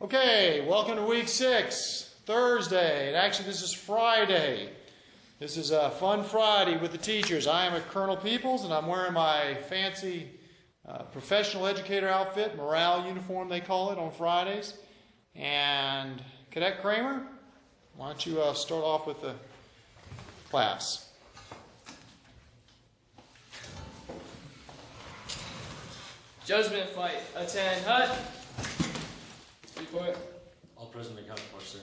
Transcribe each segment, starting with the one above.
Okay, welcome to week 6, Thursday. And actually, this is Friday. This is a fun Friday with the teachers. I am at Colonel Peoples, and I'm wearing my fancy professional educator outfit, morale uniform they call it, on Fridays. And Cadet Kramer, why don't you start off with the class. Judgment fight. Attend hut. Report. All present and accounted for, sir.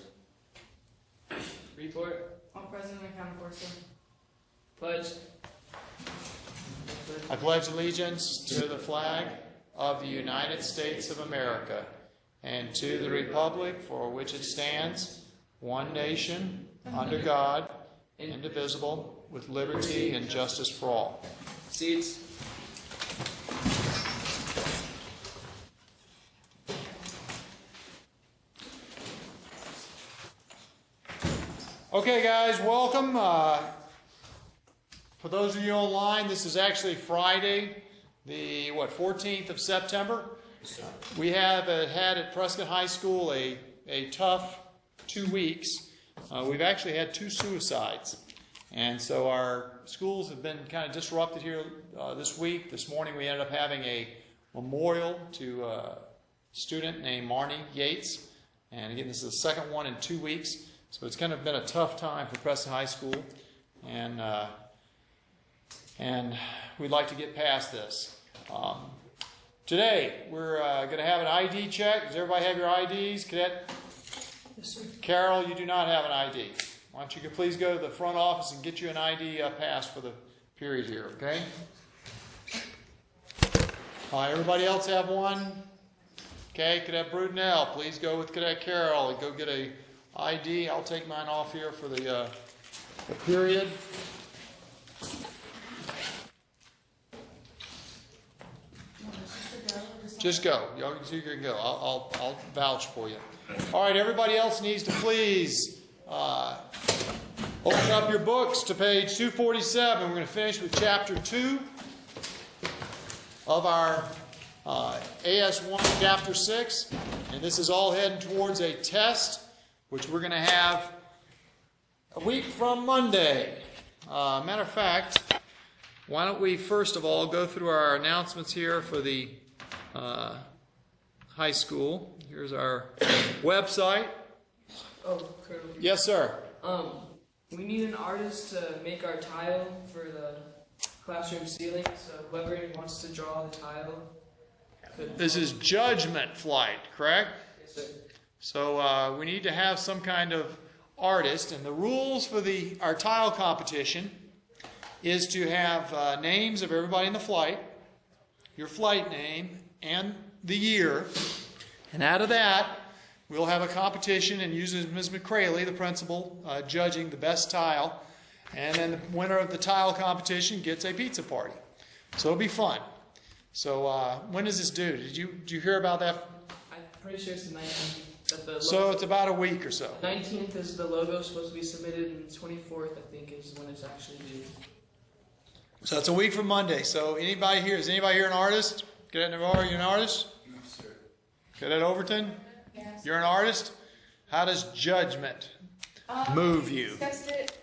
Report. All present and accounted for, sir. Pledge. I pledge allegiance to the flag of the United States of America and to the republic for which it stands, one nation, under God, indivisible, with liberty and justice for all. Seats. Okay, guys, welcome. For those of you online, this is actually Friday, the 14th of September. We have had at Prescott High School a tough 2 weeks. We've actually had 2 suicides. And so our schools have been kind of disrupted here this week. This morning we ended up having a memorial to a student named Marnie Yates. And again, this is the second one in 2 weeks. So it's kind of been a tough time for Preston High School, and we'd like to get past this. Today, we're going to have an ID check. Does everybody have your IDs? Cadet? Yes, sir. Carol, you do not have an ID. Why don't you please go to the front office and get you an ID pass for the period here, okay? All right, everybody else have one? Okay, Cadet Brudenell, please go with Cadet Carol and go get a ID. I'll take mine off here for the period. Just go. You can go. I'll vouch for you. All right, everybody else needs to please open up your books to page 247. We're going to finish with chapter 2 of our AS1 chapter 6. And this is all heading towards a test, which we're going to have a week from Monday. Matter of fact, why don't we first of all go through our announcements here for the high school. Here's our website. Oh, Colonel. Yes, sir. We need an artist to make our tile for the classroom ceiling. So whoever wants to draw the tile. This is Judgment Flight, correct? Yes, sir. So we need to have some kind of artist, and the rules for our tile competition is to have names of everybody in the flight, your flight name, and the year. And out of that, we'll have a competition and use Ms. McCraley, the principal, judging the best tile. And then the winner of the tile competition gets a pizza party. So it'll be fun. So when is this due? Did you hear about that? I'm pretty sure it's the 19th. So it's about a week or so. 19th is the logo supposed to be submitted, and the 24th, I think, is when it's actually due. So it's a week from Monday. So anybody here, is anybody here an artist? Cadet Navarro, you an artist? Yes, sir. Cadet Overton? Yes. You're an artist? How does judgment move you? We discussed it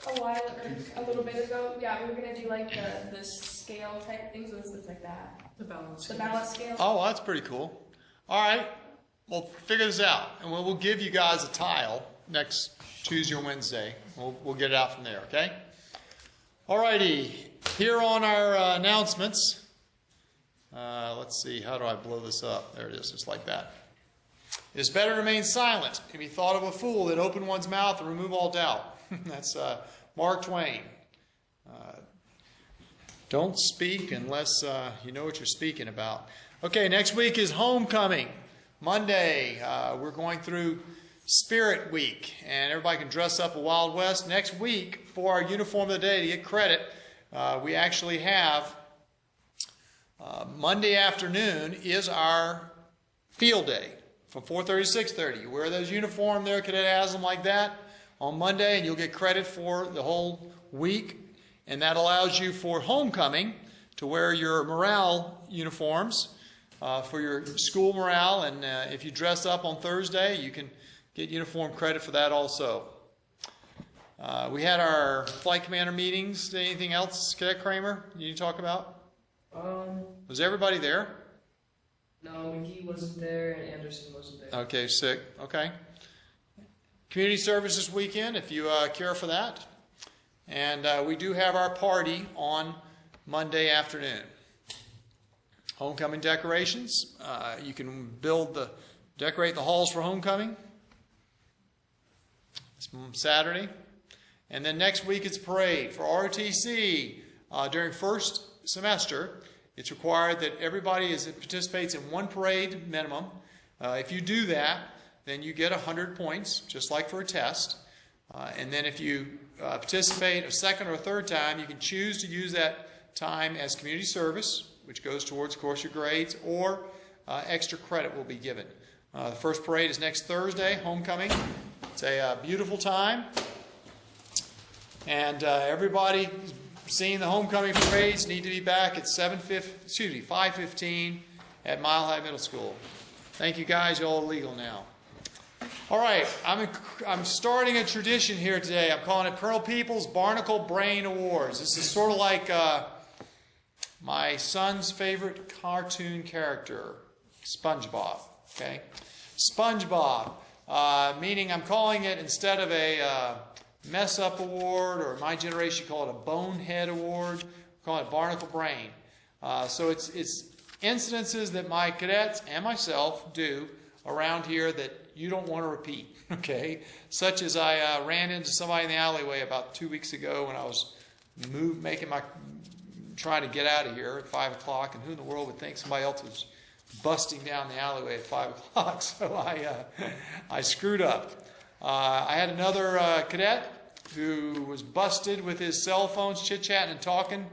a little bit ago. Yeah, we were going to do like the scale type things, so it looks like that. The balance. The balance scale. Oh, well, that's pretty cool. All right. We'll figure this out. And we'll give you guys a tile next Tuesday or Wednesday. We'll get it out from there, okay? All righty. Here on our announcements, let's see, how do I blow this up? There it is, just like that. It is better to remain silent and be thought of a fool than open one's mouth and remove all doubt. That's Mark Twain. Don't speak unless you know what you're speaking about. Okay, next week is homecoming. Monday, we're going through Spirit Week, and everybody can dress up a Wild West. Next week, for our uniform of the day, to get credit, we actually have Monday afternoon is our field day from 4:30 to 6:30. You wear those uniform there, Cadet has them like that on Monday, and you'll get credit for the whole week. And that allows you for homecoming to wear your morale uniforms for your school morale. And if you dress up on Thursday, you can get uniform credit for that also. We had our flight commander meetings. Anything else, Cadet Kramer, you need to talk about? Was everybody there? No, McGee wasn't there and Anderson wasn't there. Okay, sick. Okay. Community service this weekend, if you care for that. And we do have our party on Monday afternoon. Homecoming decorations. You can decorate the halls for homecoming. It's Saturday. And then next week it's a parade. For ROTC, during first semester, it's required that everybody participates in one parade minimum. If you do that, then you get 100 points, just like for a test. And then if you participate a second or a third time, you can choose to use that time as community service, which goes towards, of course, your grades, or extra credit will be given. The first parade is next Thursday, homecoming. It's a beautiful time. And everybody seeing the homecoming parades need to be back at 5:15 at Mile High Middle School. Thank you guys. You're all legal now. All right, I'm starting a tradition here today. I'm calling it Colonel Peoples Barnacle Brain Awards. This is sort of like my son's favorite cartoon character, SpongeBob. Okay, SpongeBob, meaning I'm calling it, instead of a mess up award, or my generation call it a bonehead award, we call it Barnacle Brain. So it's incidences that my cadets and myself do around here that you don't want to repeat, okay? Such as I ran into somebody in the alleyway about 2 weeks ago when I was trying to get out of here at 5 o'clock, and who in the world would think somebody else was busting down the alleyway at 5 o'clock? So I screwed up. I had another cadet who was busted with his cell phones chit-chatting and talking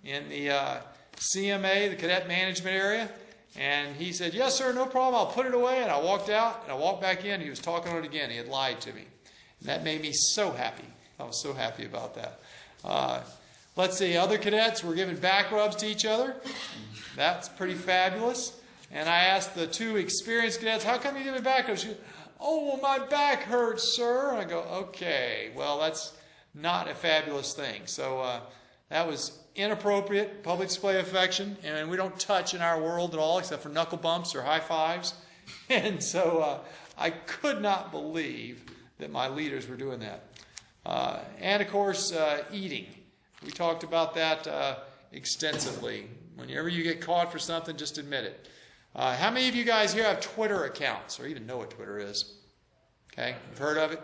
in the CMA, the cadet management area. And he said, "Yes, sir, no problem. I'll put it away." And I walked out, and I walked back in. He was talking on it again. He had lied to me. And that made me so happy. I was so happy about that. Let's see. Other cadets were giving back rubs to each other. That's pretty fabulous. And I asked the two experienced cadets, "How come you give me back rubs?" She goes, "Oh, well, my back hurts, sir." And I go, "Okay, well, that's not a fabulous thing." So that was inappropriate, public display of affection, and we don't touch in our world at all except for knuckle bumps or high fives. And so I could not believe that my leaders were doing that. And of course, eating. We talked about that extensively. Whenever you get caught for something, just admit it. How many of you guys here have Twitter accounts or even know what Twitter is? Okay, you've heard of it?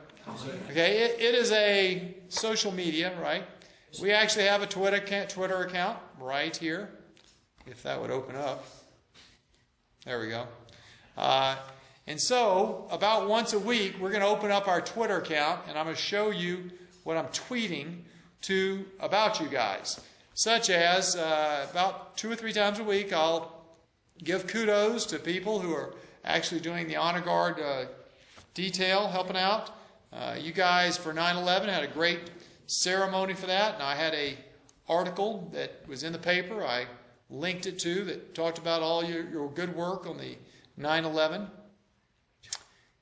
Okay, it is a social media, right? We actually have a Twitter account right here, if that would open up. There we go. And so, about once a week, we're going to open up our Twitter account, and I'm going to show you what I'm tweeting about you guys. Such as, about 2 or 3 times a week, I'll give kudos to people who are actually doing the honor guard detail, helping out. You guys, for 9/11, had a great ceremony for that, and I had a article that was in the paper I linked it to that talked about all your good work on the 9/11.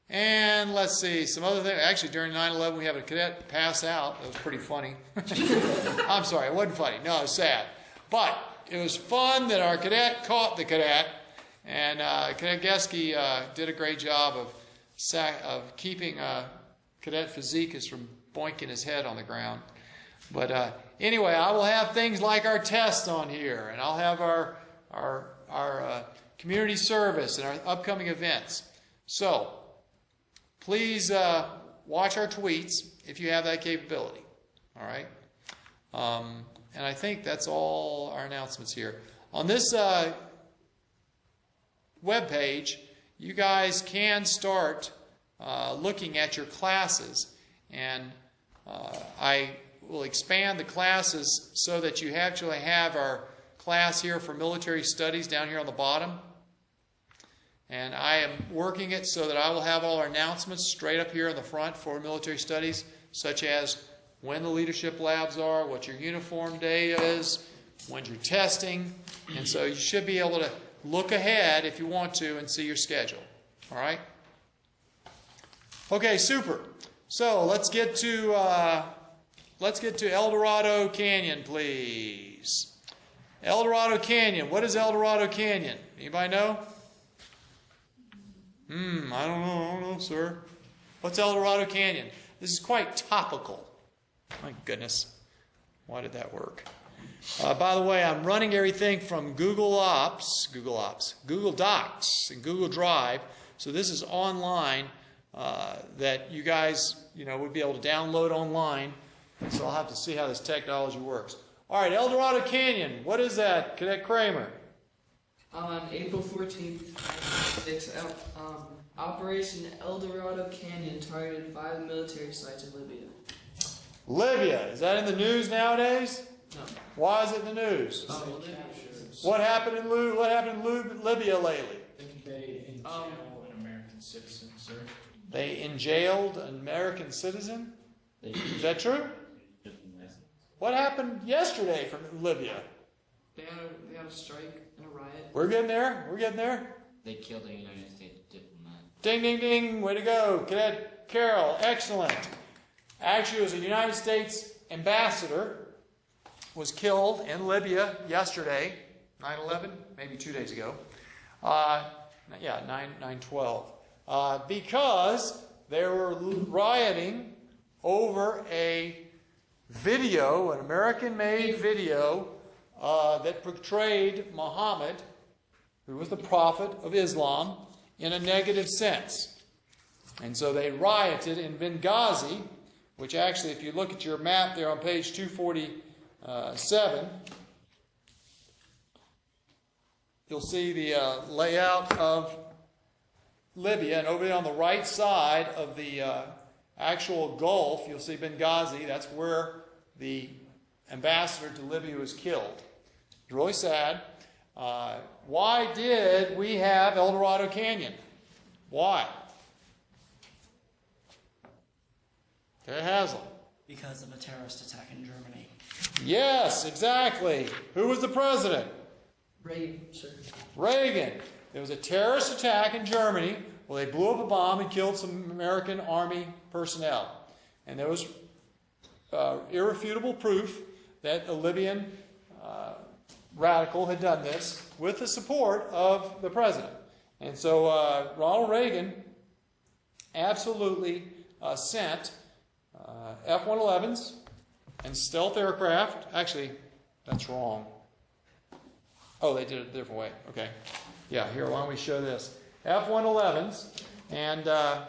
And let's see, some other things. Actually, during 9/11, we had a cadet pass out. That was pretty funny. I'm sorry, it wasn't funny. No, it was sad. But it was fun that our cadet caught the cadet, and Cadet Geske did a great job of keeping Cadet Physicus from boinking his head on the ground. But anyway, I will have things like our tests on here, and I'll have our community service and our upcoming events. So please watch our tweets if you have that capability. All right? And I think that's all our announcements here. On this web page, you guys can start looking at your classes. And I will expand the classes so that you actually have our class here for military studies down here on the bottom. And I am working it so that I will have all our announcements straight up here in the front for military studies, such as when the leadership labs are, what your uniform day is, when you're testing. And so you should be able to look ahead if you want to and see your schedule. All right? Okay, super. So let's get to El Dorado Canyon, please. El Dorado Canyon. What is El Dorado Canyon? Anybody know? I don't know, sir. What's El Dorado Canyon? This is quite topical. My goodness. Why did that work? By the way, I'm running everything from Google Docs, and Google Drive. So this is online that you guys, would be able to download online. So I'll have to see how this technology works. All right, El Dorado Canyon. What is that, Cadet Kramer? On April 14th, 1996, Operation El Dorado Canyon targeted 5 military sites in Libya. Libya. Is that in the news nowadays? No. Why is it in the news? Libya. What happened in Libya lately? They jailed an American citizen, sir. They enjailed an American citizen? Is that true? What happened yesterday from Libya? They had a strike and a riot. We're getting there. We're getting there. They killed a United States diplomat. Ding, ding, ding. Way to go. Cadet Carroll. Excellent. Actually, it was a United States ambassador was killed in Libya yesterday, 9/11, maybe 2 days ago. 9/12. Because they were rioting over a video, an American-made video that portrayed Muhammad, who was the prophet of Islam, in a negative sense. And so they rioted in Benghazi, which actually, if you look at your map there on page 247, you'll see the layout of Libya. And over there on the right side of the actual Gulf, you'll see Benghazi. That's where the ambassador to Libya was killed. It's really sad. Why did we have El Dorado Canyon? Why? Okay, Haslam. Because of a terrorist attack in Germany. Yes, exactly. Who was the president? Reagan, sir. Reagan. There was a terrorist attack in Germany where they blew up a bomb and killed some American Army personnel. And there was irrefutable proof that a Libyan radical had done this with the support of the president. And so Ronald Reagan absolutely sent F-111s and stealth aircraft. Actually, that's wrong. Oh, they did it a different way. Okay. Yeah, here, why don't we show this? F-111s, and there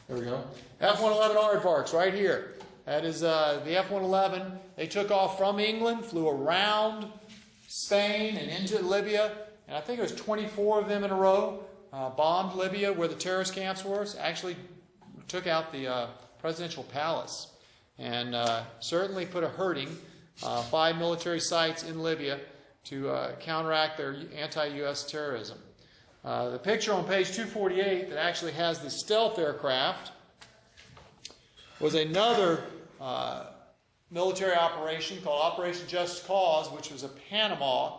we go. F-111 aardvarks right here. That is the F-111. They took off from England, flew around Spain and into Libya, and I think it was 24 of them in a row, bombed Libya where the terrorist camps were. Actually took out the presidential palace, and certainly put a hurting 5 military sites in Libya to counteract their anti-U.S. terrorism. The picture on page 248 that actually has the stealth aircraft was another military operation called Operation Just Cause, which was a Panama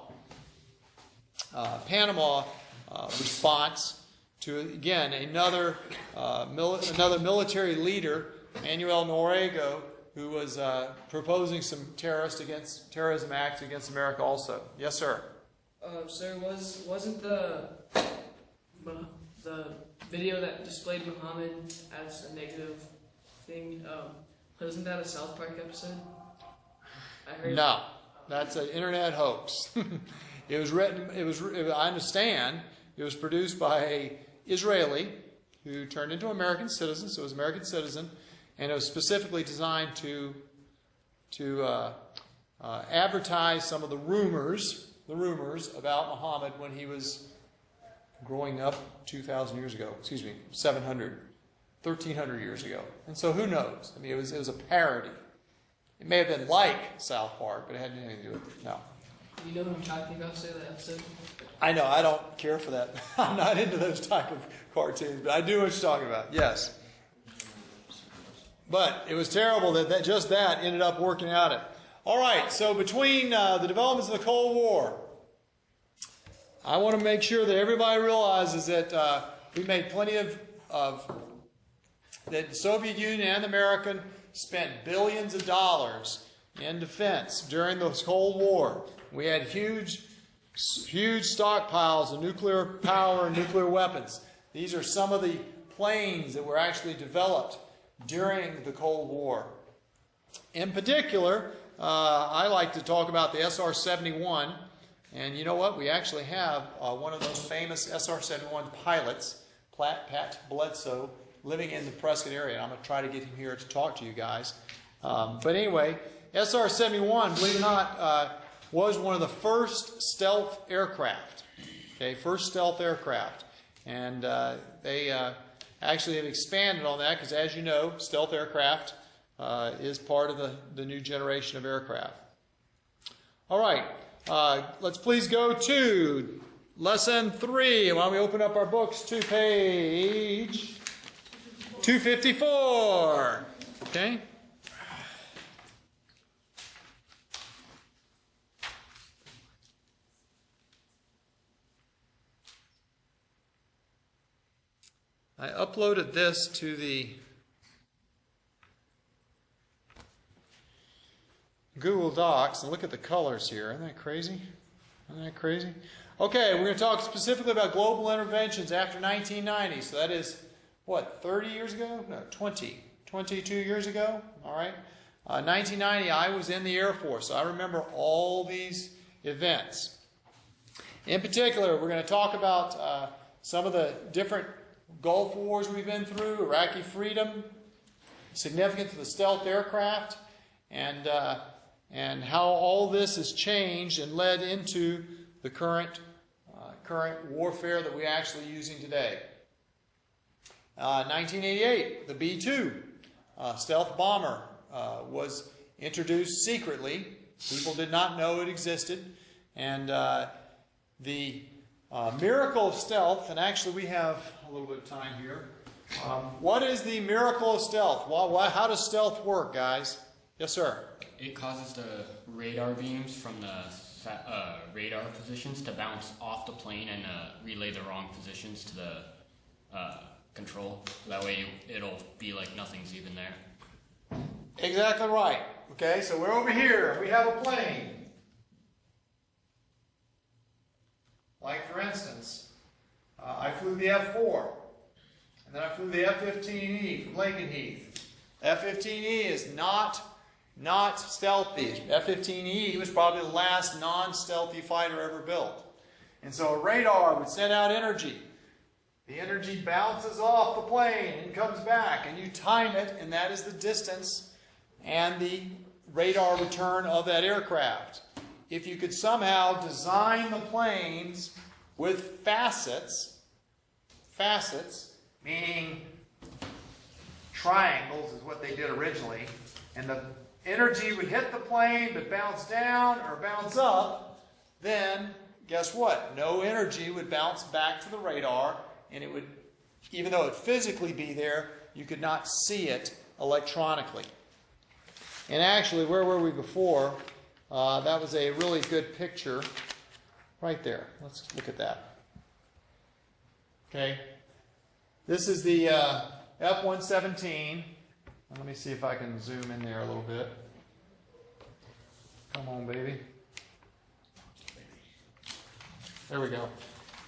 response to, again, another military leader, Manuel Noriega, who was proposing some terrorism acts against America also. Yes, sir. Sir, wasn't the video that displayed Muhammad as a negative thing, wasn't that a South Park episode? I heard. No, that's an internet hoax. It was written. I understand. It was produced by an Israeli who turned into an American citizen. So it was an American citizen, and it was specifically designed to advertise some of the rumors about Muhammad when he was growing up 2,000 years ago. 1,300 years ago. And so who knows? I mean, it was a parody. It may have been like South Park, but it had nothing to do with it. No. You know what I'm talking about, sir, that episode? I know. I don't care for that. I'm not into those type of cartoons, but I do know what you're talking about. Yes. But it was terrible that just that ended up working out. All right, so between the developments of the Cold War, I want to make sure that everybody realizes that we made plenty of that the Soviet Union and the American spent billions of dollars in defense during the Cold War. We had huge stockpiles of nuclear power and nuclear weapons. These are some of the planes that were actually developed during the Cold War. In particular, I like to talk about the SR-71. And you know what? We actually have one of those famous SR-71 pilots, Pat Bledsoe, living in the Prescott area. I'm going to try to get him here to talk to you guys. But anyway, SR-71, believe it or not, was one of the first stealth aircraft. Okay, first stealth aircraft. And they actually have expanded on that because, as you know, stealth aircraft is part of the new generation of aircraft. All right, let's please go to Lesson 3. Why don't we open up our books to page 254. Okay? I uploaded this to the Google Docs, and look at the colors here. Isn't that crazy? Isn't that crazy? Okay, we're going to talk specifically about global interventions after 1990. So that is, what, 30 years ago? No, 22 years ago. All right. 1990, I was in the Air Force, so I remember all these events. In particular, we're going to talk about some of the different Gulf Wars we've been through, Iraqi freedom, significance of the stealth aircraft, and how all this has changed and led into the current warfare that we're actually using today. 1988, the B-2 stealth bomber was introduced secretly. People did not know it existed. And the miracle of stealth, and actually we have a little bit of time here. What is the miracle of stealth? How does stealth work, guys? Yes, sir. It causes the radar beams from the radar positions to bounce off the plane and relay the wrong positions to the control. That way it'll be like nothing's even there. Exactly right. Okay, so we're over here. We have a plane. Like, for instance, I flew the F-4, and then I flew the F-15E from Lakenheath. F-15E is not stealthy. F-15E was probably the last non-stealthy fighter ever built. And so a radar would send out energy. The energy bounces off the plane and comes back, and you time it, and that is the distance and the radar return of that aircraft. If you could somehow design the planes with facets, meaning triangles is what they did originally, and the energy would hit the plane but bounce down or bounce up, then guess what? No energy would bounce back to the radar, and it would, even though it physically be there, you could not see it electronically. And actually, where were we before? That was a really good picture right there. Let's look at that. Okay. This is the F-117. Let me see if I can zoom in there a little bit. Come on, baby. There we go.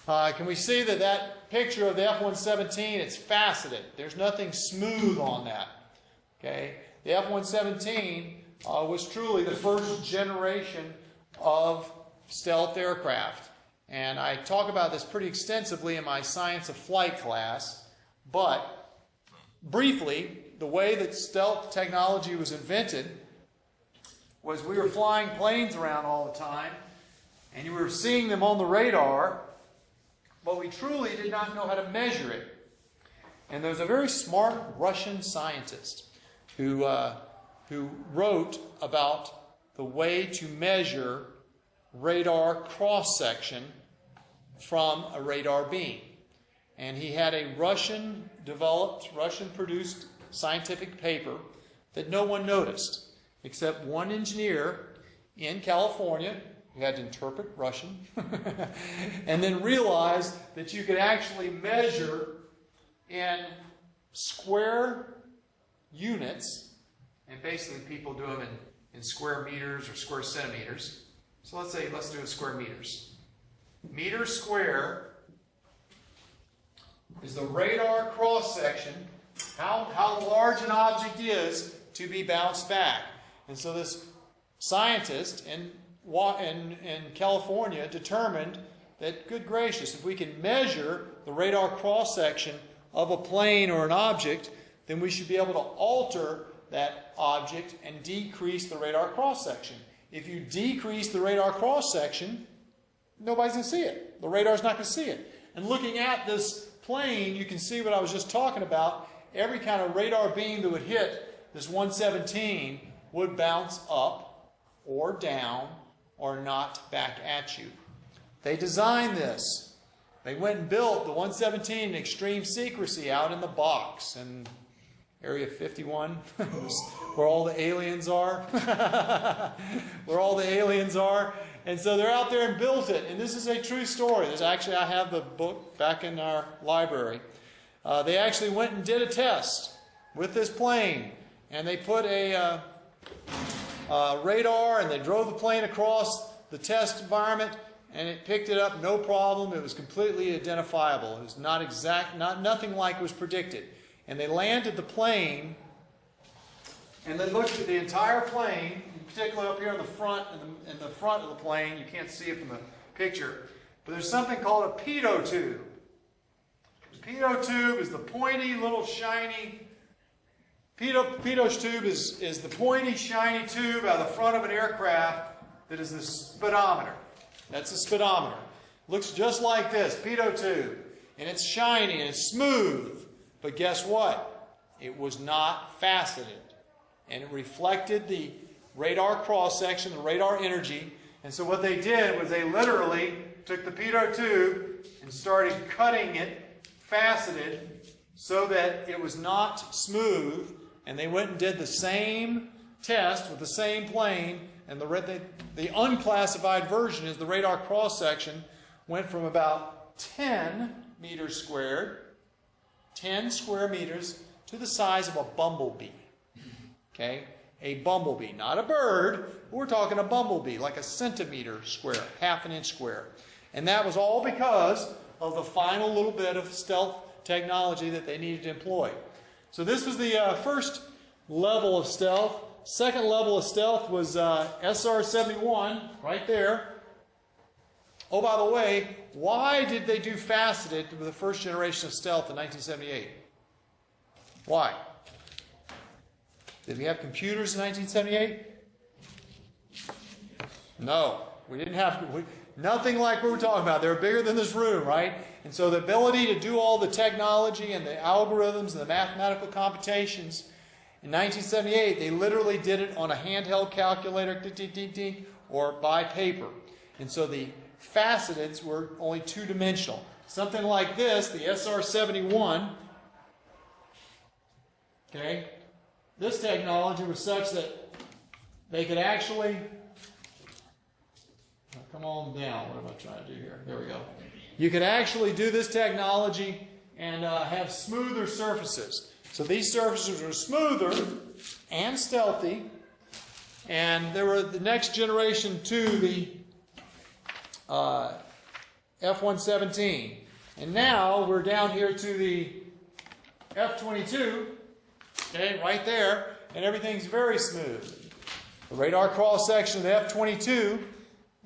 Can we see that picture of the F-117, it's faceted. There's nothing smooth on that. Okay. The F-117 was truly the first generation of stealth aircraft. And I talk about this pretty extensively in my Science of Flight class. But briefly, the way that stealth technology was invented was we were flying planes around all the time, and you were seeing them on the radar, but we truly did not know how to measure it. And there was a very smart Russian scientist who wrote about the way to measure radar cross-section from a radar beam. And he had a Russian-developed, Russian-produced scientific paper that no one noticed, except one engineer in California who had to interpret Russian and then realized that you could actually measure in square units, and basically people do them in square meters or square centimeters. So let's do it square meters. Meter square is the radar cross-section, how large an object is to be bounced back. And so this scientist in California determined that, good gracious, if we can measure the radar cross-section of a plane or an object, then we should be able to alter that object and decrease the radar cross-section. If you decrease the radar cross-section, nobody's going to see it. The radar's not going to see it. And looking at this plane, you can see what I was just talking about. Every kind of radar beam that would hit this 117 would bounce up or down or not back at you. They designed this. They went and built the 117 in extreme secrecy out in the box in Area 51, where all the aliens are. Where all the aliens are. And so they're out there and built it. And this is a true story. I have the book back in our library. They actually went and did a test with this plane. And they put a radar and they drove the plane across the test environment. And it picked it up, no problem. It was completely identifiable. It was nothing like was predicted. And they landed the plane, and they looked at the entire plane, particularly up here in the front of the plane. You can't see it from the picture, but there's something called a pitot tube. The pitot tube is the pointy little shiny. Pitot tube is the pointy shiny tube out of the front of an aircraft that is the speedometer. That's the speedometer. Looks just like this, pitot tube, and it's shiny and it's smooth. But guess what? It was not faceted. And it reflected the radar cross-section, the radar energy. And so what they did was they literally took the pitot tube and started cutting it faceted so that it was not smooth. And they went and did the same test with the same plane. And the unclassified version is the radar cross-section went from about 10 meters squared, 10 square meters, to the size of a bumblebee. Okay? A bumblebee. Not a bird. We're talking a bumblebee, like a centimeter square, half an inch square. And that was all because of the final little bit of stealth technology that they needed to employ. So this was the first level of stealth. Second level of stealth was SR-71, right there. Oh, by the way, why did they do faceted with the first generation of stealth in 1978? Why? Did we have computers in 1978? No. We didn't have... nothing like what we're talking about. They were bigger than this room, right? And so the ability to do all the technology and the algorithms and the mathematical computations, in 1978, they literally did it on a handheld calculator, or by paper. And so the faceteds were only two-dimensional. Something like this, the SR-71, okay, this technology was such that they could actually, come on down, what am I trying to do here? There we go. You could actually do this technology and have smoother surfaces. So these surfaces were smoother and stealthy, and they were the next generation to the F-117. And now we're down here to the F-22, okay, right there, and everything's very smooth. The radar cross-section of the F-22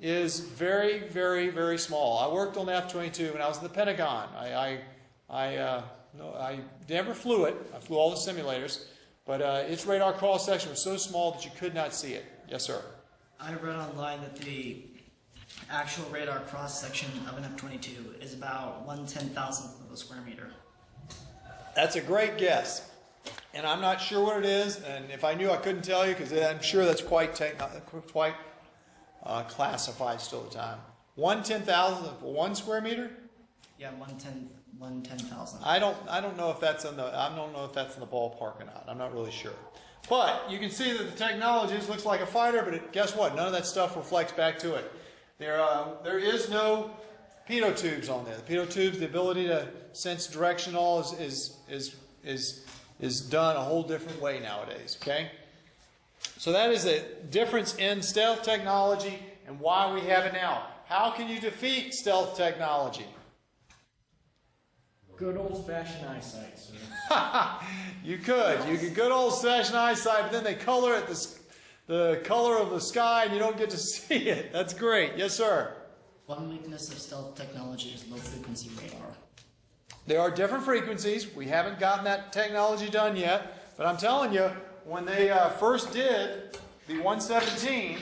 is very, very, very small. I worked on the F-22 when I was in the Pentagon. I never flew it. I flew all the simulators. But its radar cross-section was so small that you could not see it. Yes, sir? I read online that the actual radar cross-section of an F-22 is about 1/10,000th of a square meter. That's a great guess. And I'm not sure what it is. And if I knew, I couldn't tell you, because I'm sure that's quite classified still at the time. 1/10,000th of 1 square meter? Yeah, 1/10,000. I don't know if that's in the ballpark or not. I'm not really sure. But you can see that the technology looks like a fighter, but guess what? None of that stuff reflects back to it. There is no pitot tubes on there. The pitot tubes, the ability to sense direction, all is done a whole different way nowadays. Okay, so that is a difference in stealth technology and why we have it now. How can you defeat stealth technology? Good old-fashioned eyesight, sir. You could good old-fashioned eyesight, but then they color it the color of the sky, and you don't get to see it. That's great. Yes, sir. One weakness of stealth technology is low-frequency radar. There are different frequencies. We haven't gotten that technology done yet, but I'm telling you, when they first did the 117,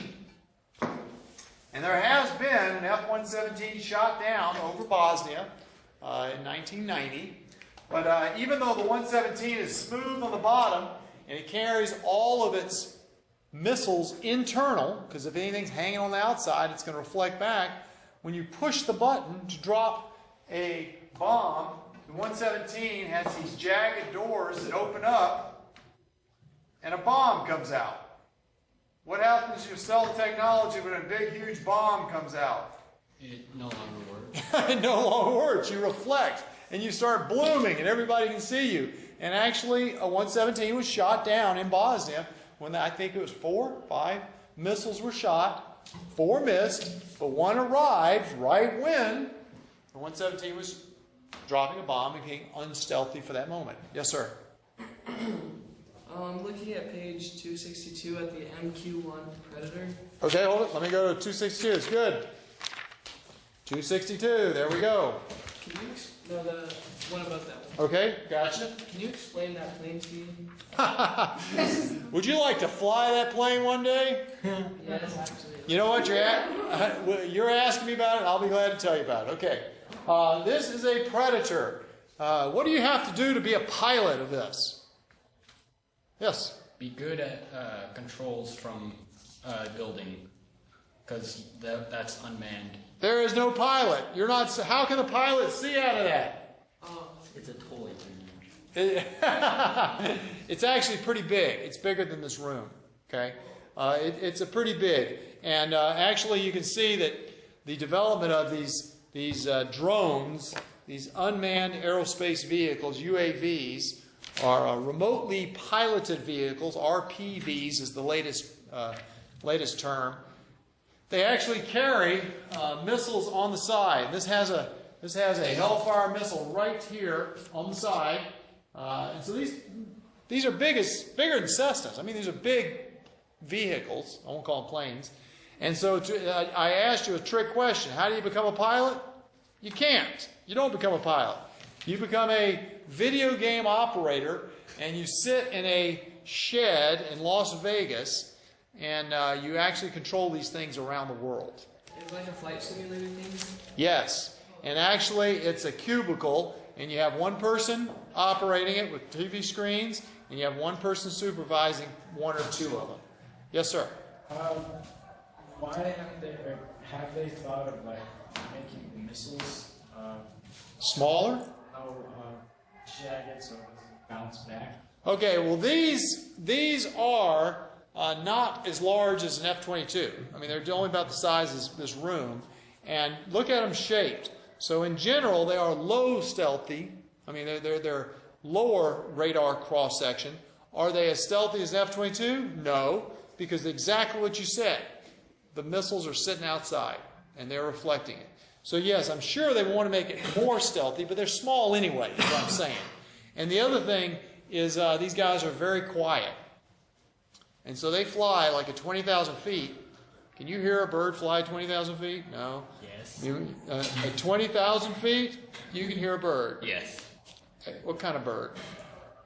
and there has been an F-117 shot down over Bosnia in 1990, but even though the 117 is smooth on the bottom and it carries all of its missiles internal, because if anything's hanging on the outside, it's going to reflect back. When you push the button to drop a bomb, the 117 has these jagged doors that open up, and a bomb comes out. What happens to your stealth technology when a big, huge bomb comes out? It no longer works. It no longer works. You reflect, and you start blooming, and everybody can see you. And actually, a 117 was shot down in Bosnia when I think it was 4, 5 missiles were shot. 4 missed, but 1 arrived right when the 117 was dropping a bomb and being unstealthy for that moment. Yes, sir. Looking at page 262 at the MQ-1 Predator. Okay, hold it. Let me go to 262. It's good. 262. There we go. Can you no, the one about that one. Okay, gotcha. Can you explain that plane to me? Would you like to fly that plane one day? Yes, actually. You know what you're asking me about it? I'll be glad to tell you about it. Okay. This is a Predator. What do you have to do to be a pilot of this? Yes. Be good at controls from building, because that's unmanned. There is no pilot. You're not. How can the pilot see out of that? It's a toy. It's actually pretty big. It's bigger than this room. Okay. It's a pretty big, and actually you can see that the development of these drones, these unmanned aerospace vehicles, UAVs, are remotely piloted vehicles. RPVs is the latest term. They actually carry missiles on the side. This has a Hellfire missile right here on the side, and so these are bigger than Cessnas. I mean, these are big vehicles. I won't call them planes. And so I asked you a trick question. How do you become a pilot? You can't. You don't become a pilot. You become a video game operator, and you sit in a shed in Las Vegas, and you actually control these things around the world. It's like a flight simulator thing? Yes. And actually, it's a cubicle, and you have one person operating it with TV screens, and you have one person supervising 1 or 2 of them. Yes, sir. Why have they thought of making the missiles Smaller? jagged so it doesn't bounce back? Okay, well these are not as large as an F-22. I mean, they're only about the size as this room. And look at them shaped. So in general, they are low stealthy. I mean, they're lower radar cross section. Are they as stealthy as an F-22? No, because exactly what you said. The missiles are sitting outside, and they're reflecting it. So yes, I'm sure they want to make it more stealthy, but they're small anyway, is what I'm saying. And the other thing is these guys are very quiet. And so they fly like at 20,000 feet. Can you hear a bird fly 20,000 feet? No. Yes. At 20,000 feet, you can hear a bird. Yes. What kind of bird?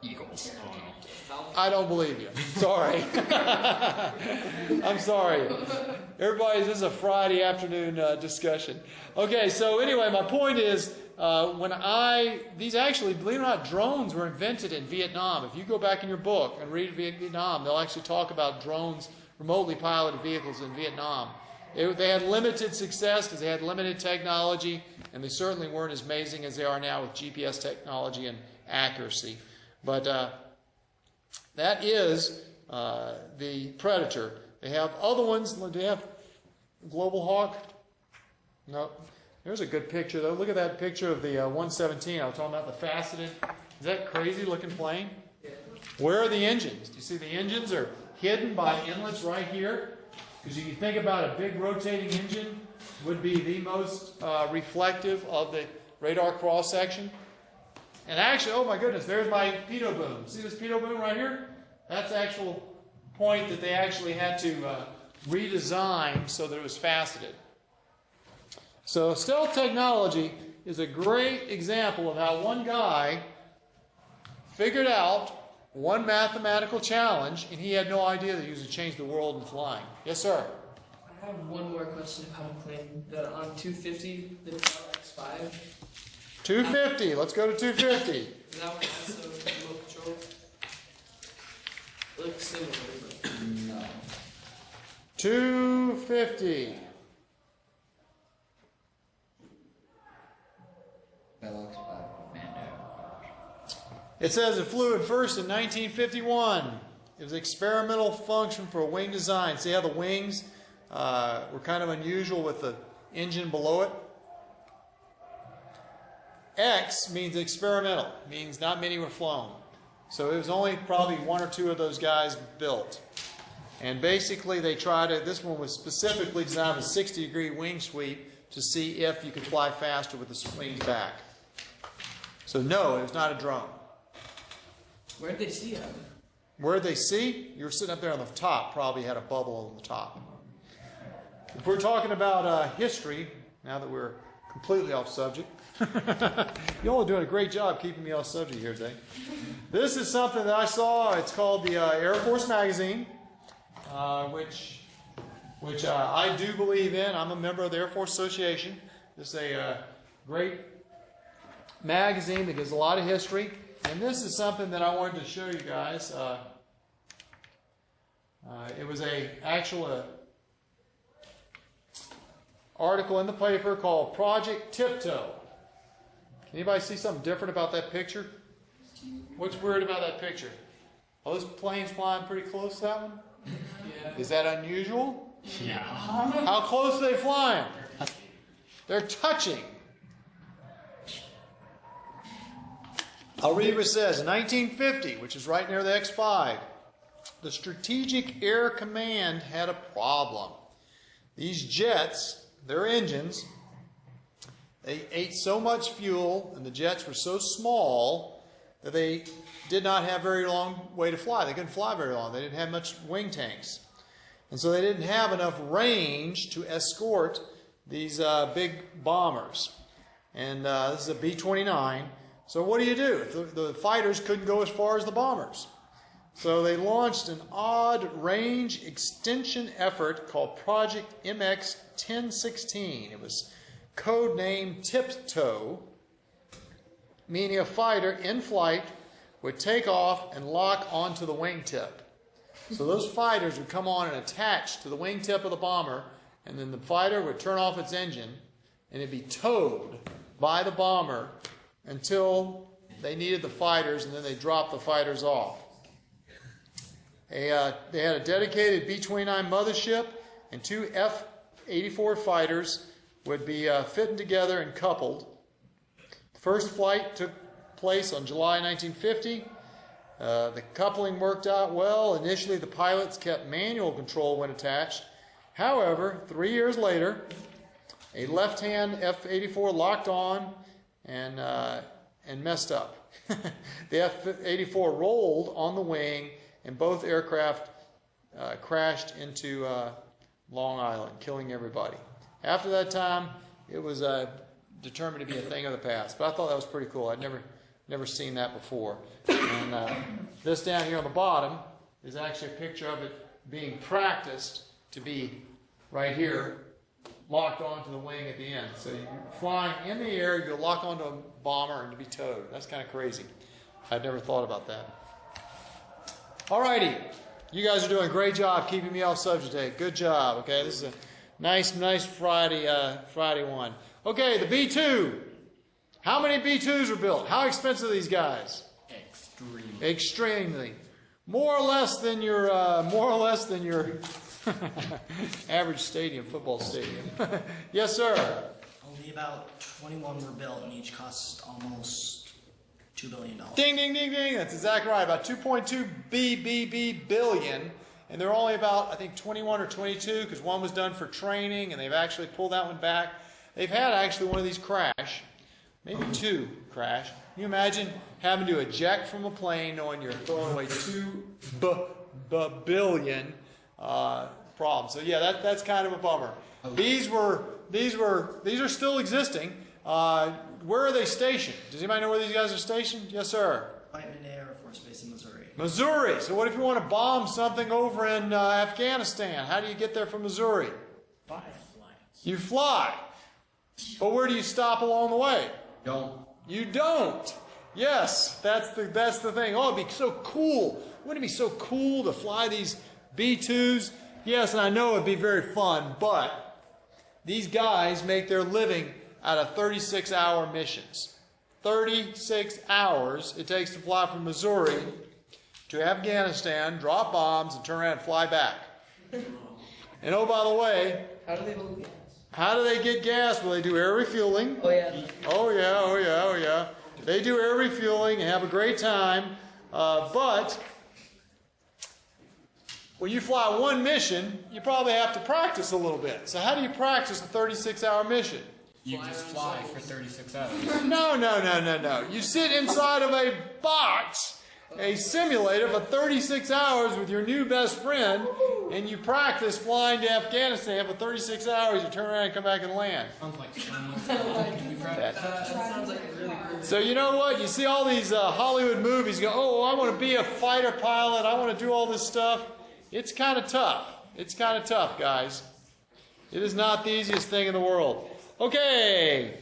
Eagles. Oh no. I don't believe you. Sorry. I'm sorry. Everybody, this is a Friday afternoon discussion. Okay, so anyway, my point is, these actually, believe it or not, drones were invented in Vietnam. If you go back in your book and read Vietnam, they'll actually talk about drones, remotely piloted vehicles in Vietnam. They had limited success because they had limited technology, and they certainly weren't as amazing as they are now with GPS technology and accuracy. But that is the Predator. They have other ones. Do they have Global Hawk? No. There's a good picture, though. Look at that picture of the 117. I was talking about the faceted. Is that crazy looking plane? Yeah. Where are the engines? Do you see the engines are hidden by inlets right here? Because if you think about a big rotating engine, would be the most reflective of the radar cross section. And actually, oh my goodness, there's my pitot boom. See this pitot boom right here? That's the actual point that they actually had to redesign so that it was faceted. So stealth technology is a great example of how one guy figured out one mathematical challenge, and he had no idea that he was going to change the world in flying. Yes, sir? I have one more question about a plane. On 250, the X5. 250. Let's go to 250. Is that one also remote control? It looks similar, but No. 250. That looks bad. It says it flew at first in 1951. It was an experimental function for a wing design. See how the wings were kind of unusual with the engine below it? X means experimental, means not many were flown. So it was only probably one or two of those guys built. And basically they tried to, this one was specifically designed with a 60-degree wing sweep to see if you could fly faster with the wings back. So no, it was not a drone. where did they see it? Where did they see? You were sitting up there on the top, probably had a bubble on the top. If we're talking about history, now that we're completely off subject, you all are doing a great job keeping me off subject here today. This is something that I saw. It's called the Air Force Magazine, which I do believe in. I'm a member of the Air Force Association. This is a great magazine that gives a lot of history. And this is something that I wanted to show you guys. It was a actual article in the paper called Project Tiptoe. Anybody see something different about that picture? What's weird about that picture? Are those planes flying pretty close to that one? Yeah. Is that unusual? Yeah. How close are they flying? They're touching. I'll read what it says. In 1950, which is right near the X5, the Strategic Air Command had a problem. These jets, their engines, they ate so much fuel and the jets were so small that they did not have very long way to fly. They couldn't fly very long. They didn't have much wing tanks. And so they didn't have enough range to escort these big bombers. And this is a B-29. So what do? The fighters couldn't go as far as the bombers. So they launched an odd range extension effort called Project MX-1016. It was codenamed Tiptoe, meaning a fighter in flight would take off and lock onto the wingtip. So those fighters would come on and attach to the wingtip of the bomber, and then the fighter would turn off its engine, and it'd be towed by the bomber until they needed the fighters, and then they dropped the fighters off. They had a dedicated B-29 mothership, and two F-84 fighters would be fitting together and coupled. The first flight took place on July 1950. The coupling worked out well. Initially, the pilots kept manual control when attached. However, 3 years later, a left-hand F-84 locked on and messed up. The F-84 rolled on the wing, and both aircraft crashed into Long Island, killing everybody. After that time, it was determined to be a thing of the past. But I thought that was pretty cool. I'd never seen that before. And this down here on the bottom is actually a picture of it being practiced to be right here, locked onto the wing at the end. So you're flying in the air, you lock onto a bomber and to be towed. That's kind of crazy. I'd never thought about that. Alrighty, you guys are doing a great job keeping me off subject today. Good job. Okay, this is a nice Friday one. Okay, the B-2. How many B-2s were built? How expensive are these guys? Extreme. Extremely. more or less than your average stadium, football stadium. Yes, sir. Only about 21 were built, and each cost almost $2 billion. Ding, ding, ding, ding. That's exactly right. About 2.2 billion. And they're only about, I think, 21 or 22, because one was done for training, and they've actually pulled that one back. They've had actually one of these crash, maybe two crash. Can you imagine having to eject from a plane knowing you're throwing away 2 billion problems? So yeah, that's kind of a bummer. These are still existing. Where are they stationed? Does anybody know where these guys are stationed? Yes, sir. Whiteman Air Force Base in Missouri. Missouri. So what if you want to bomb something over in Afghanistan? How do you get there from Missouri? Fly. You fly. But where do you stop along the way? Don't. You don't. Yes, that's the thing. Oh, it'd be so cool. Wouldn't it be so cool to fly these B-2s? Yes, and I know it'd be very fun, but these guys make their living out of 36-hour missions. 36 hours it takes to fly from Missouri to Afghanistan, drop bombs, and turn around and fly back. And oh, by the way, How do they move gas? how do they get gas? Well, they do air refueling. Oh yeah. Oh, yeah, oh, yeah, oh, yeah. They do air refueling and have a great time. But when you fly one mission, you probably have to practice a little bit. So how do you practice a 36-hour mission? You just fly for 36 hours. No. You sit inside of a box, a simulator for 36 hours with your new best friend, and you practice flying to Afghanistan for 36 hours. You turn around and come back and land. Sounds like fun. That sounds like a really cool. So you know what? You see all these Hollywood movies, you go, oh, I want to be a fighter pilot. I want to do all this stuff. It's kind of tough. It's kind of tough, guys. It is not the easiest thing in the world. Okay.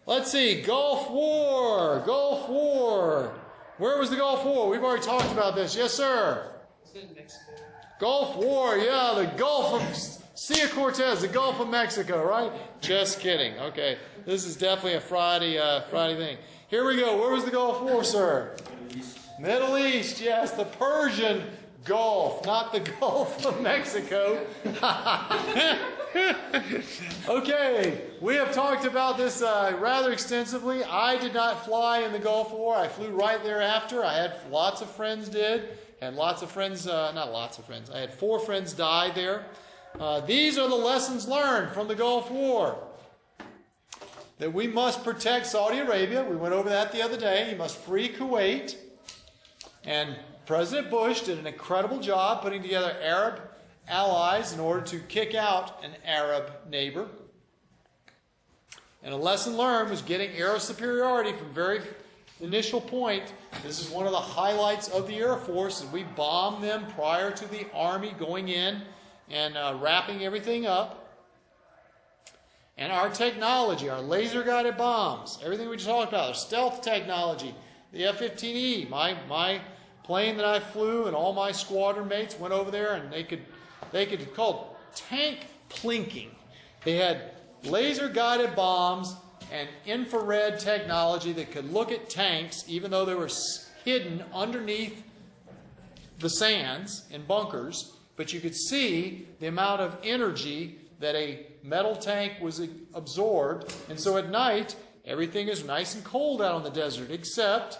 Let's see. Gulf War. Gulf War. Where was the Gulf War? We've already talked about this. Yes, sir. It's in Mexico. Gulf War. Yeah, the Gulf of Sea of Cortez, the Gulf of Mexico, right? Just kidding. Okay. This is definitely a Friday thing. Here we go. Where was the Gulf War, sir? Middle East. Yes, the Persian Gulf, not the Gulf of Mexico. Okay, we have talked about this rather extensively. I did not fly in the Gulf War. I flew right thereafter. I had lots of friends did, and lots of friends, not lots of friends. I had 4 friends die there. These are the lessons learned from the Gulf War. That we must protect Saudi Arabia. We went over that the other day. You must free Kuwait. And President Bush did an incredible job putting together Arab allies in order to kick out an Arab neighbor. And a lesson learned was getting air superiority from very initial point. This is one of the highlights of the Air Force, and we bombed them prior to the Army going in and wrapping everything up. And our technology, our laser-guided bombs, everything we just talked about, our stealth technology, the F-15E, my plane that I flew and all my squadron mates went over there, and they could call it tank plinking. They had laser-guided bombs and infrared technology that could look at tanks, even though they were hidden underneath the sands in bunkers, but you could see the amount of energy that a metal tank was absorbed. And so at night, everything is nice and cold out on the desert except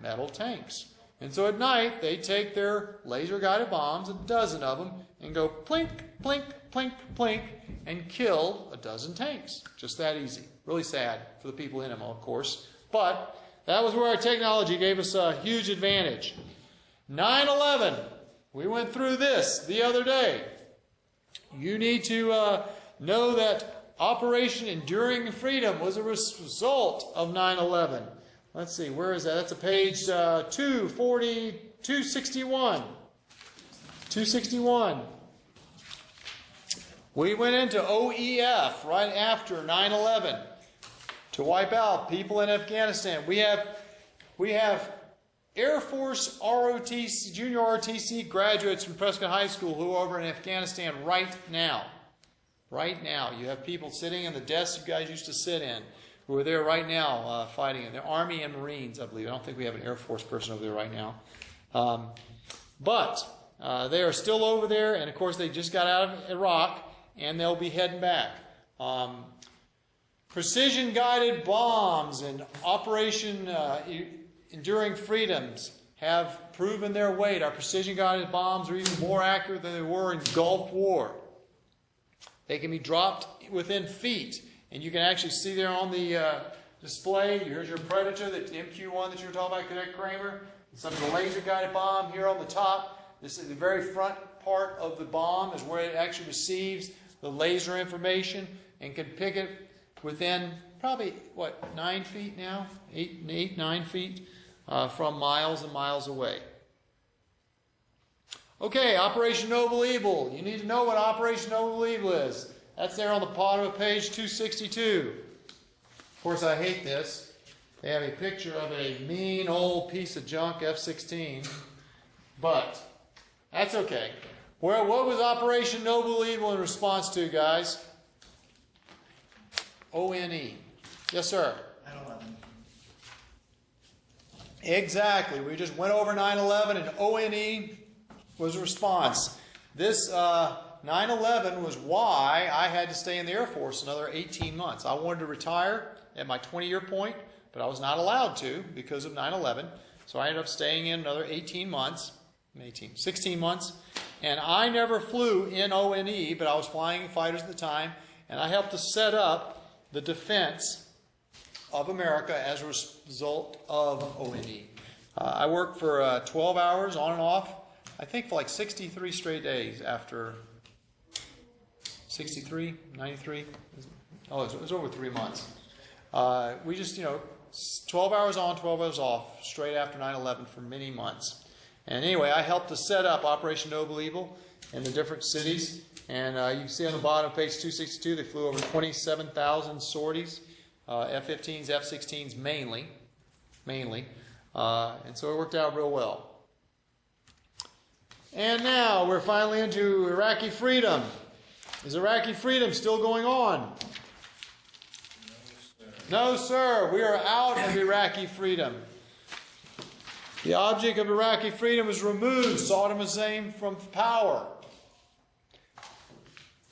metal tanks. And so at night, they take their laser-guided bombs, a dozen of them, and go plink, plink, plink, plink, and kill a dozen tanks. Just that easy. Really sad for the people in them, of course. But that was where our technology gave us a huge advantage. 9/11. We went through this the other day. You need to know that Operation Enduring Freedom was a result of 9/11. Let's see, where is that? That's a page 261. 261. We went into OEF right after 9/11 to wipe out people in Afghanistan. We have Air Force ROTC, junior ROTC graduates from Prescott High School who are over in Afghanistan right now. Right now. You have people sitting in the desks you guys used to sit in. who are there right now fighting in the Army and Marines, I believe. I don't think we have an Air Force person over there right now. But they are still over there, and of course they just got out of Iraq, and they'll be heading back. Precision-guided bombs and Operation Enduring Freedoms have proven their weight. Our precision-guided bombs are even more accurate than they were in Gulf War. They can be dropped within feet, and you can actually see there on the display. Here's your Predator, the MQ-1 that you were talking about, Cadet Kramer. Some of the laser-guided bomb here on the top. This is the very front part of the bomb is where it actually receives the laser information and can pick it within probably, 9 feet now? 9 feet from miles and miles away. Okay, Operation Noble Evil. You need to know what Operation Noble Evil is. That's there on the bottom of page 262. Of course, I hate this. They have a picture of a mean old piece of junk F-16. But that's okay. What was Operation Noble Evil in response to, guys? ONE. Yes, sir. 9/11. Exactly. We just went over 9/11, and ONE was a response. This 9/11 was why I had to stay in the Air Force another 18 months. I wanted to retire at my 20-year point, but I was not allowed to because of 9/11. So I ended up staying in another 16 months. And I never flew in ONE, but I was flying fighters at the time, and I helped to set up the defense of America as a result of ONE. I worked for 12 hours on and off, I think for like 63 straight days after 63, 93. Oh, it was over 3 months. We just, 12 hours on, 12 hours off, straight after 9/11 for many months. And anyway, I helped to set up Operation Noble Evil in the different cities. And you can see on the bottom of page 262, they flew over 27,000 sorties, F-15s, F-16s mainly. And so it worked out real well. And now we're finally into Iraqi freedom. Is Iraqi freedom still going on? No, sir. We are out of Iraqi freedom. The object of Iraqi freedom was removed, Saddam Hussein, from power.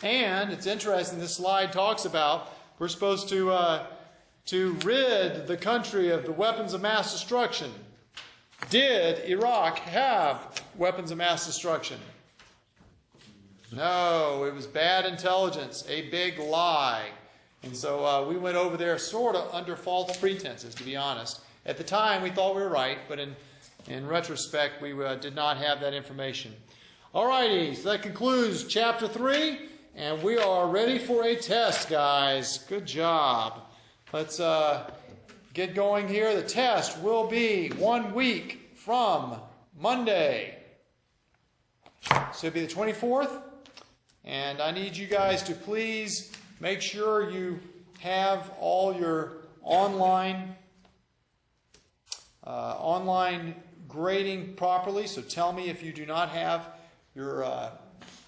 And it's interesting, this slide talks about we're supposed to rid the country of the weapons of mass destruction. Did Iraq have weapons of mass destruction? No, it was bad intelligence, a big lie. And so we went over there sort of under false pretenses, to be honest. At the time, we thought we were right, but in retrospect, we did not have that information. All righty, so that concludes Chapter 3, and we are ready for a test, guys. Good job. Let's get going here. The test will be 1 week from Monday. So it'll be the 24th. And I need you guys to please make sure you have all your online grading properly. So tell me if you do not have your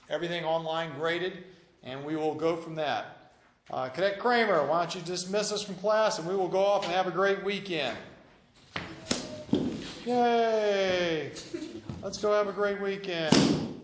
everything online graded, and we will go from that. Cadet Kramer, why don't you dismiss us from class, and we will go off and have a great weekend. Yay! Let's go have a great weekend.